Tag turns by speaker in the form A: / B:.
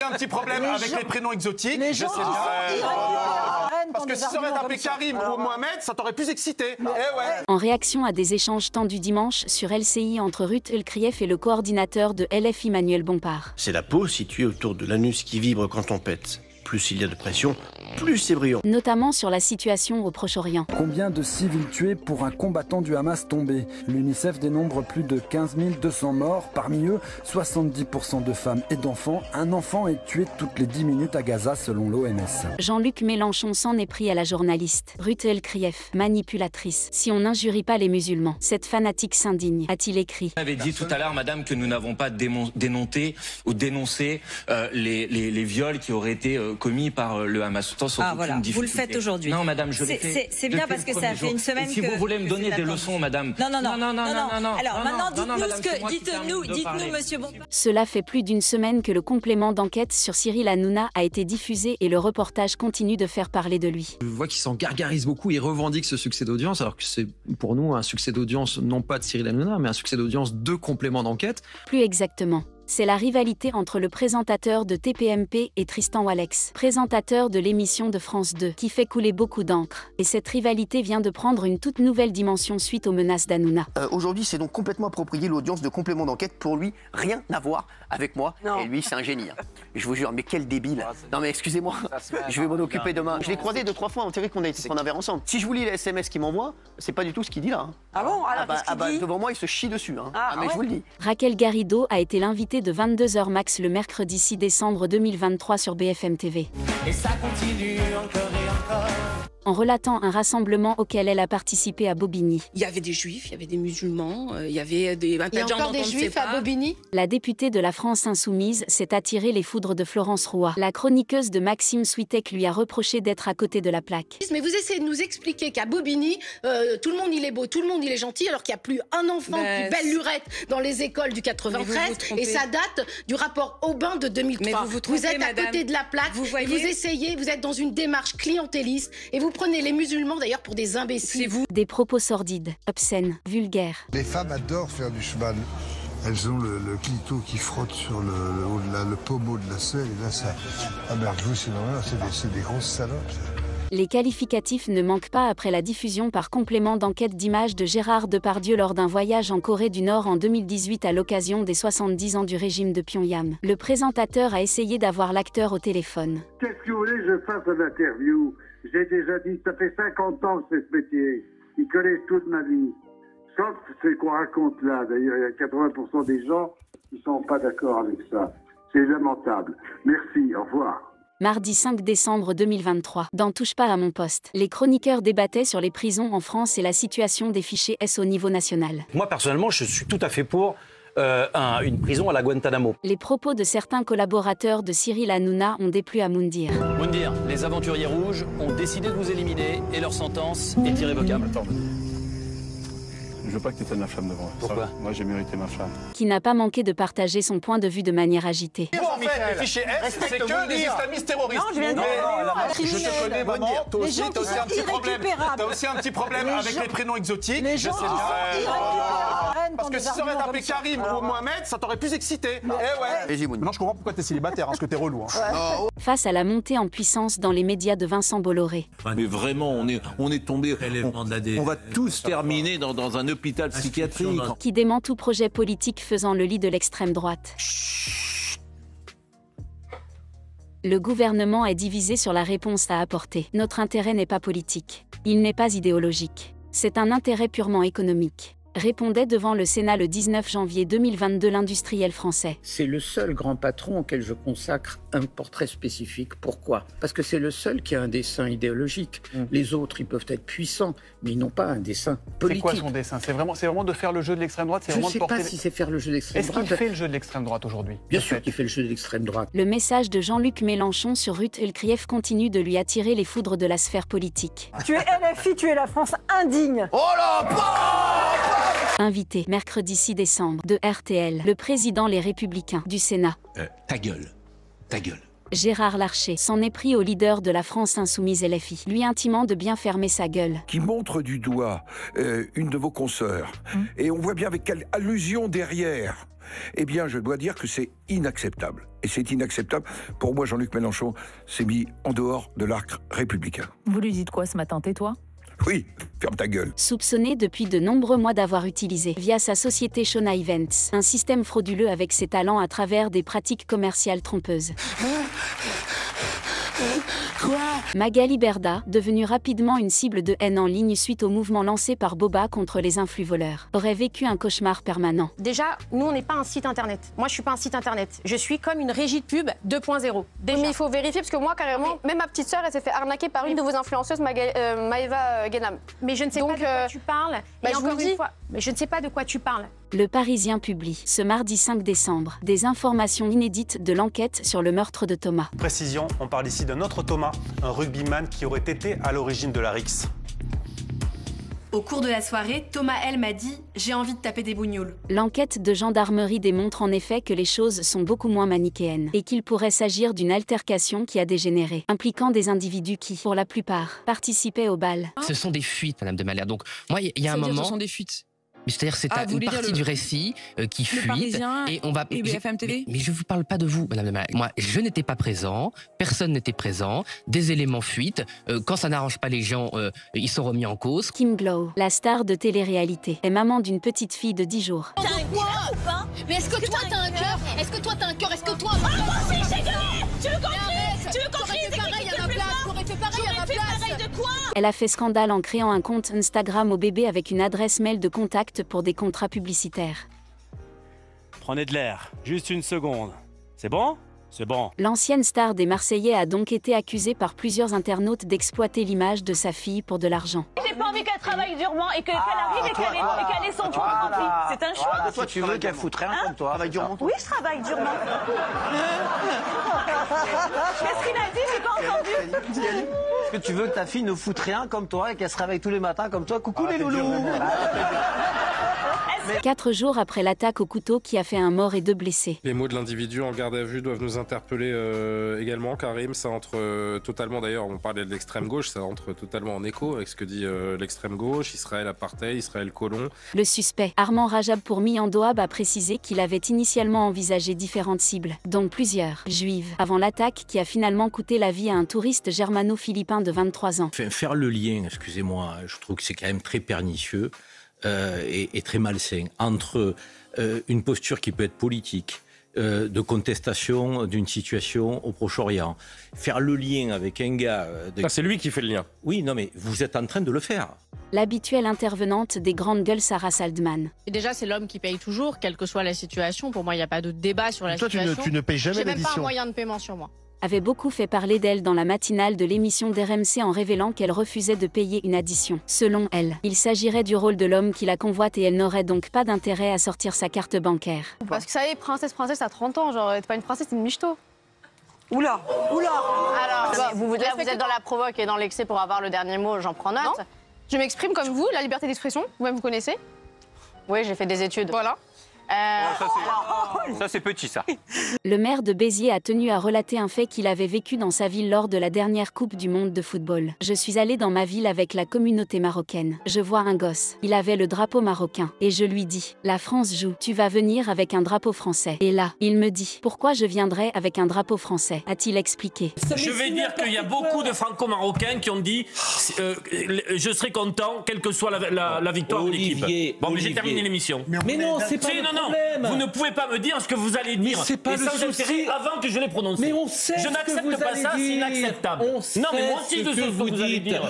A: Un petit problème avec les prénoms exotiques.
B: Les gens
A: parce que si ça aurait appelé Karim ou Mohamed, ça t'aurait plus excité.
C: En réaction à des échanges tendus dimanche sur LCI entre Ruth Elkrief et le coordinateur de LFI Manuel Bompard.
D: C'est la peau située autour de l'anus qui vibre quand on pète. Plus il y a de pression, plus c'est brillant.
C: Notamment sur la situation au Proche-Orient.
E: Combien de civils tués pour un combattant du Hamas tombé? L'UNICEF dénombre plus de 15 200 morts. Parmi eux, 70% de femmes et d'enfants. Un enfant est tué toutes les 10 minutes à Gaza selon l'OMS.
C: Jean-Luc Mélenchon s'en est pris à la journaliste. Ruth Elkrief, manipulatrice. Si on n'injurie pas les musulmans, cette fanatique s'indigne, a-t-il écrit.
F: Vous avez dit tout à l'heure, madame, que nous n'avons pas dénoncé les viols qui auraient été commis par le Hamas.
B: Voilà, vous le faites aujourd'hui.
F: Non, madame, je l'ai fait.
B: C'est bien parce que ça fait une semaine que...
F: Si vous voulez me donner des leçons, madame...
B: Non. Alors maintenant, dites-nous, monsieur Bompard.
C: Cela fait plus d'une semaine que le complément d'enquête sur Cyril Hanouna a été diffusé et le reportage continue de faire parler de lui.
G: Je vois qu'il s'en gargarise beaucoup, il revendique ce succès d'audience, alors que c'est pour nous un succès d'audience non pas de Cyril Hanouna, mais un succès d'audience de complément d'enquête.
C: Plus exactement. C'est la rivalité entre le présentateur de TPMP et Tristan Walex, présentateur de l'émission de France 2, qui fait couler beaucoup d'encre. Et cette rivalité vient de prendre une toute nouvelle dimension suite aux menaces d'Hanouna.
H: Aujourd'hui, c'est donc complètement approprié l'audience de complément d'enquête. Pour lui, rien à voir avec moi. Non. Et lui, c'est un génie. Je vous jure, mais quel débile. Non mais excusez-moi, je vais m'en occuper demain. Je l'ai croisé 2-3 fois, on dirait qu'on a un verre ensemble. Si je vous lis les SMS qu'il m'envoie, c'est pas du tout ce qu'il dit là.
B: Ah bon? Alors dit
H: devant moi, il se chie dessus. Mais je vous le dis.
C: Raquel Garrido a été l'invitée de 22h max le mercredi 6 décembre 2023 sur BFM TV.
I: Et ça continue encore et encore.
C: En relatant un rassemblement auquel elle a participé à Bobigny.
J: Il y avait des juifs, il y avait des musulmans, il y avait un tas de gens dont on ne sait pas.
B: Il y a encore des juifs à Bobigny?
C: La députée de la France Insoumise s'est attirée les foudres de Florence Roy. La chroniqueuse de Maxime Switek lui a reproché d'être à côté de la plaque.
J: Mais vous essayez de nous expliquer qu'à Bobigny, tout le monde il est beau, tout le monde il est gentil, alors qu'il n'y a plus un enfant plus belle lurette dans les écoles du 93, et ça date du rapport Aubin de 2003.
B: Mais vous
J: êtes à côté de la plaque, vous essayez, vous êtes dans une démarche clientéliste, et vous prenez les musulmans d'ailleurs pour des imbéciles.
C: C'est vous. Des propos sordides, obscènes, vulgaires.
K: Les femmes adorent faire du cheval. Elles ont le clito qui frotte sur le pommeau de la selle, et là ça... Ah merde, je vous c'est des grosses salopes.
C: Les qualificatifs ne manquent pas après la diffusion par complément d'enquête d'images de Gérard Depardieu lors d'un voyage en Corée du Nord en 2018 à l'occasion des 70 ans du régime de Pyongyang. Le présentateur a essayé d'avoir l'acteur au téléphone.
L: Qu'est-ce que vous voulez que je fasse une interview? J'ai déjà dit, ça fait 50 ans que je fais ce métier. Ils connaissent toute ma vie. Sauf ce qu'on raconte là. D'ailleurs, il y a 80% des gens qui ne sont pas d'accord avec ça. C'est lamentable. Merci, au revoir.
C: Mardi 5 décembre 2023, dans Touche pas à mon poste, les chroniqueurs débattaient sur les prisons en France et la situation des fichiers S au niveau national.
M: Moi, personnellement, je suis tout à fait pour une prison à la Guantanamo.
C: Les propos de certains collaborateurs de Cyril Hanouna ont déplu à Moundir.
N: Moundir, les aventuriers rouges ont décidé de vous éliminer et leur sentence est irrévocable.
O: Attends. Je veux pas que tu éteignes ma flamme devant.
M: Pourquoi?
O: Moi, j'ai mérité ma flamme.
C: Qui n'a pas manqué de partager son point de vue de manière agitée.
A: En fait, les fichiers S, c'est que des islamistes terroristes.
B: Non, je viens de
A: je te connais, maman. Toi aussi, t'as aussi un petit problème.
B: T'as
A: aussi un petit problème avec les prénoms exotiques.
B: Les gens
A: parce que si ça aurait appelé Karim ou Mohamed, ça t'aurait plus excité.
H: Maintenant,
A: je comprends pourquoi t'es célibataire, parce que t'es relou.
C: Face à la montée en puissance dans les médias de Vincent Bolloré.
D: Mais vraiment, on est tombé... On va tous terminer dans un hôpital psychiatrique.
C: Qui dément tout projet politique faisant le lit de l'extrême droite. Le gouvernement est divisé sur la réponse à apporter. Notre intérêt n'est pas politique. Il n'est pas idéologique. C'est un intérêt purement économique. Répondait devant le Sénat le 19 janvier 2022 l'industriel français.
P: C'est le seul grand patron auquel je consacre un portrait spécifique. Pourquoi? Parce que c'est le seul qui a un dessein idéologique. Les autres, ils peuvent être puissants, mais ils n'ont pas un dessein politique.
A: C'est quoi son dessein? C'est vraiment de faire le jeu de l'extrême droite?
P: Je ne sais pas si c'est faire le jeu de l'extrême droite.
A: Est-ce qu'il fait le jeu de l'extrême droite aujourd'hui?
P: Bien sûr qu'il fait le jeu de l'extrême droite.
C: Le message de Jean-Luc Mélenchon sur Ruth Elkrief continue de lui attirer les foudres de la sphère politique.
B: Tu es LFI, tu es la France indigne.
H: Oh là,
C: Invité, mercredi 6 décembre, de RTL, le président Les Républicains du Sénat.
D: Ta gueule. Ta gueule.
C: Gérard Larcher s'en est pris au leader de la France Insoumise LFI, lui intimant de bien fermer sa gueule.
Q: Qui montre du doigt une de vos consoeurs. Et on voit bien avec quelle allusion derrière. eh bien, je dois dire que c'est inacceptable. Et c'est inacceptable. Pour moi, Jean-Luc Mélenchon s'est mis en dehors de l'arc républicain.
R: Vous lui dites quoi ce matin, tais-toi ?
Q: Oui, ferme ta gueule.
C: Soupçonné depuis de nombreux mois d'avoir utilisé, via sa société Shona Events, un système frauduleux avec ses talents à travers des pratiques commerciales trompeuses.
I: Quoi ?
C: Magali Berda, devenue rapidement une cible de haine en ligne suite au mouvement lancé par Boba contre les influx voleurs, aurait vécu un cauchemar permanent.
S: Déjà, nous, on n'est pas un site internet. Moi, je suis pas un site internet. Je suis comme une régie de pub 2.0. Mais il faut vérifier, parce que moi, carrément, même ma petite sœur, elle s'est fait arnaquer par une de vos influenceuses, Maëva Guénam. Mais je ne sais pas de quoi tu parles.
B: Bah,
S: et encore une fois, mais je ne sais pas de quoi tu parles.
C: Le Parisien publie, ce mardi 5 décembre, des informations inédites de l'enquête sur le meurtre de Thomas.
T: Précision, on parle ici d'un autre Thomas, un rugbyman qui aurait été à l'origine de la rixe.
U: Au cours de la soirée, Thomas L m'a dit « J'ai envie de taper des bougnoules ».
C: L'enquête de gendarmerie démontre en effet que les choses sont beaucoup moins manichéennes et qu'il pourrait s'agir d'une altercation qui a dégénéré, impliquant des individus qui, pour la plupart, participaient au bal.
V: Ce sont des fuites, Madame de Malherbe. Donc, moi, il y a un moment...
W: Ce sont des fuites.
V: C'est-à-dire c'est une partie du récit qui fuite
W: et on va BFM TV.
V: Mais je vous parle pas de vous, Madame de Malherbe. Moi, je n'étais pas présent, personne n'était présent, des éléments fuitent. Quand ça n'arrange pas les gens, ils sont remis en cause.
C: Kim Glow, la star de télé-réalité, est maman d'une petite fille de 10 jours.
J: T'as un cœur ou pas? Mais est-ce que toi t'as un cœur? Est-ce que toi t'as un cœur? Est-ce que toi...
B: Ah, moi aussi j'ai gueulé! Tu veux qu'on crie? Tu veux qu'on crie?
J: T'aurais fait pareil à ma place! T'aurais fait pareil à ma place!
B: De quoi?
C: Elle a fait scandale en créant un compte Instagram au bébé avec une adresse mail de contact pour des contrats publicitaires.
T: Prenez de l'air, juste une seconde. C'est bon ? C'est bon.
C: L'ancienne star des Marseillais a donc été accusée par plusieurs internautes d'exploiter l'image de sa fille pour de l'argent.
B: J'ai pas envie qu'elle travaille durement et qu'elle arrive et qu'elle ait son tour. C'est un choix.
M: Toi, tu veux qu'elle foute rien comme toi.
H: Travaille durement.
B: Oui, je travaille durement. Qu'est-ce qu'il a dit? J'ai pas entendu.
M: Est-ce que tu veux que ta fille ne foute rien comme toi et qu'elle se réveille tous les matins comme toi? Coucou les loulous.
C: 4 jours après l'attaque au couteau qui a fait un mort et 2 blessés.
X: Les mots de l'individu en garde à vue doivent nous interpeller également, Karim. Ça entre totalement, d'ailleurs, on parlait de l'extrême gauche, ça entre totalement en écho avec ce que dit l'extrême gauche, Israël apartheid, Israël colon.
C: Le suspect, Armand Rajab Pourmi Andoab, a précisé qu'il avait initialement envisagé différentes cibles, dont plusieurs juives, avant l'attaque qui a finalement coûté la vie à un touriste germano-philippin de 23 ans.
D: Faire le lien, excusez-moi, je trouve que c'est quand même très pernicieux. Et très malsain, entre une posture qui peut être politique, de contestation d'une situation au Proche-Orient, faire le lien avec un gars...
X: C'est lui qui fait le lien.
D: Oui, non mais vous êtes en train de le faire.
C: L'habituelle intervenante des grandes gueules Sarah Saldman.
Y: Et déjà, c'est l'homme qui paye toujours, quelle que soit la situation. Pour moi, il n'y a pas de débat sur la situation.
A: Toi, tu ne payes jamais l'addition.
Y: J'ai même pas un moyen de paiement sur moi.
C: Avait beaucoup fait parler d'elle dans la matinale de l'émission d'RMC en révélant qu'elle refusait de payer une addition. Selon elle, il s'agirait du rôle de l'homme qui la convoite et elle n'aurait donc pas d'intérêt à sortir sa carte bancaire.
S: Parce que ça y est, princesse, t'as 30 ans, genre, t'es pas une princesse, t'es une michto.
B: Oula.
S: Alors, vous êtes dans la provoque et dans l'excès pour avoir le dernier mot, j'en prends note. Non. Je m'exprime comme vous, la liberté d'expression, vous-même vous connaissez. Oui, j'ai fait des études. Voilà.
N: Ça c'est petit ça.
C: Le maire de Béziers a tenu à relater un fait qu'il avait vécu dans sa ville lors de la dernière Coupe du Monde de football. Je suis allé dans ma ville avec la communauté marocaine. Je vois un gosse. Il avait le drapeau marocain. Et je lui dis, la France joue. Tu vas venir avec un drapeau français. Et là, il me dit, pourquoi je viendrais avec un drapeau français? A-t-il expliqué.
Z: Je vais dire qu'il y a beaucoup de franco-marocains qui ont dit, je serai content, quelle que soit la victoire de l'équipe. Bon, mais j'ai terminé l'émission.
M: Mais non, c'est pas le problème.
Z: Vous ne pouvez pas me dire ce que vous allez dire.
M: C'est pas
Z: et
M: le
Z: sans intérêt avant que je l'ai prononcé.
M: Mais on sait
Z: je n'accepte pas ça, c'est inacceptable.
M: Non,
Z: mais moi aussi je sais ce que vous allez dire.